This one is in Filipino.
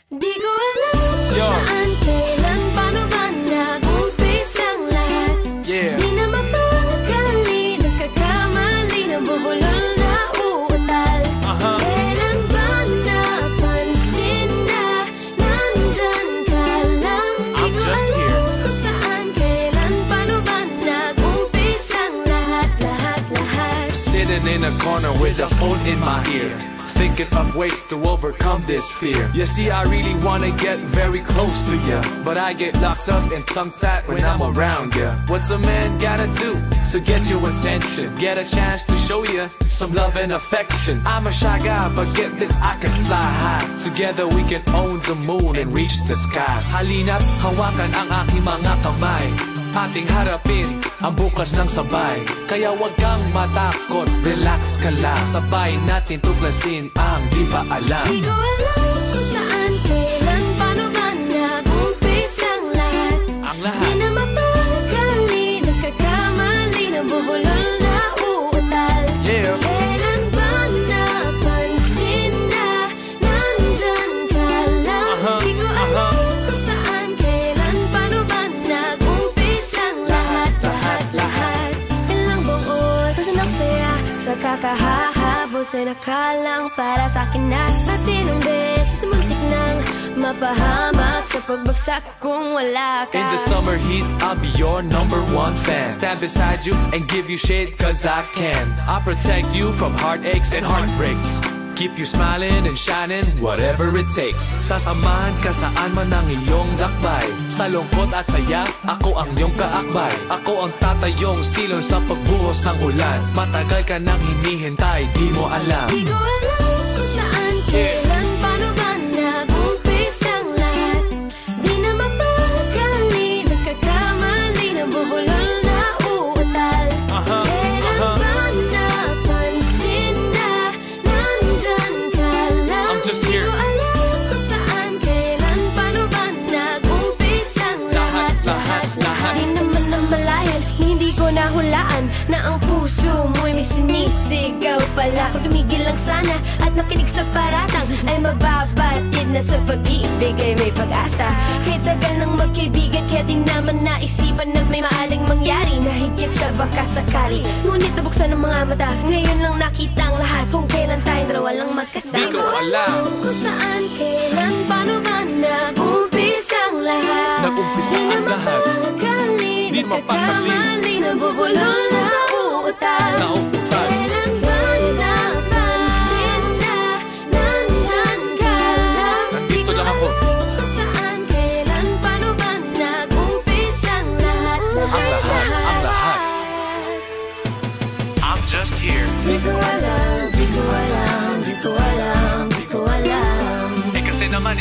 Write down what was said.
Di ko alam kung saan, kailan, paano ba nag-umpisa ang lahat. Di na mapakali, nagkakamali, nabubulol na uutal. Kailan ba napansin na nandyan ka lang? Di ko alam kung saan, kailan, paano ba nag-umpisa ang lahat. Sitting in a corner with a phone in my ear, thinking of ways to overcome this fear. You see, I really wanna get very close to you, but I get locked up and tongue-tied when I'm around you. What's a man gotta do to get your attention? Get a chance to show you some love and affection. I'm a shy guy, but get this, I can fly high. Together we can own the moon and reach the sky. Halina't hawakan ang aking mga kamay, ating harapin ang bukas ng sabay. Kaya wag kang matakot, relax ka lang, sabay natin tuklasin ang di ba alam. Di ko alam kung saan, kailan, paano ba nag-umpisa ang lahat. Di na mapakali, nagkakamali, nabubulol na uutal. Kailan ba napansin na nandyan ka lang? Di ko alam kung saan, kailan, paano ba nag-umpisa ang lahat. Ilang buong oras na saya sa kakahahabos ay nakalang para sa akin na matinong beses muntik nang mapahamak sa pagbagsak kung wala ka. In the summer heat, I'll be your #1 fan. Stand beside you and give you shade cause I can. I'll protect you from heartaches and heartbreaks, keep you smiling and shining, whatever it takes. Sasamahan ka saan man ang iyong lakbay, sa lungkot at saya, ako ang iyong kaakbay. Ako ang tatayong silong sa pagbuhos ng ulan. Matagal ka nang hinihintay, di mo alam. Di ko alam kung saan, kailan, paano ba nag-umpisa ang lahat. Di na mapakali, nagkakamali, nabubulol na uutal. Kailan ba napansin na nandyan ka lang? I'm just here. Di ko alam kung saan, kailan, paano ba nag-umpisa ang lahat. Di naman ang malayan, hindi ko nahulaan na ang puso mo'y may sinisigaw pala. Kung tumigil lang sana at nakinig sa paratang, ay mababatid na sa pag-ibig ay may pag-asa. Kahit tagal nang magkaibigan, kaya di naman naisipan na may maaring mangyari na higit sa baka sakali. Ngunit nabuksan ang mga mata, ngayon lang nakita ang lahat, kung kailan tayong dalawa lang magkasama. Di ko alam kung saan, kailan, paano ba nag-umpisa ang lahat. Nag-umpisa ang lahat. Di na mapakali, nabubulol na uutal. Kailan ba napansin na nandyan ka lang? Nandito lang ako. Kung saan, kailan, paano ba nag-umpisa ang lahat. Ang lahat. I'm just here. Di ko alam, di ko alam, di ko alam, di ko alam. Eh kasi naman